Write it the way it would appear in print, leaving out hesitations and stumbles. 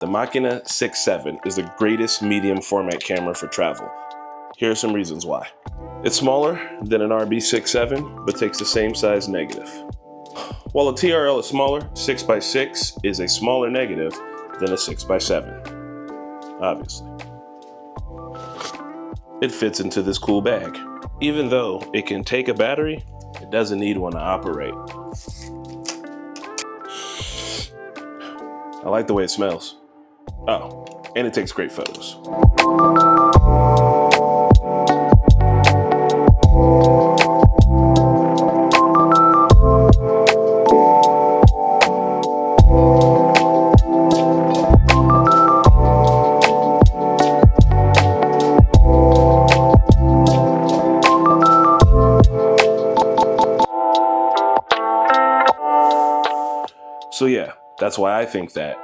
The Makina 6.7 is the greatest medium format camera for travel. Here are some reasons why. It's smaller than an RB6.7, but takes the same size negative. While a TRL is smaller, 6x6 is a smaller negative than a 6x7, obviously. It fits into this cool bag. Even though it can take a battery, it doesn't need one to operate. I like the way it smells. Oh, and it takes great photos. So yeah, that's why I think that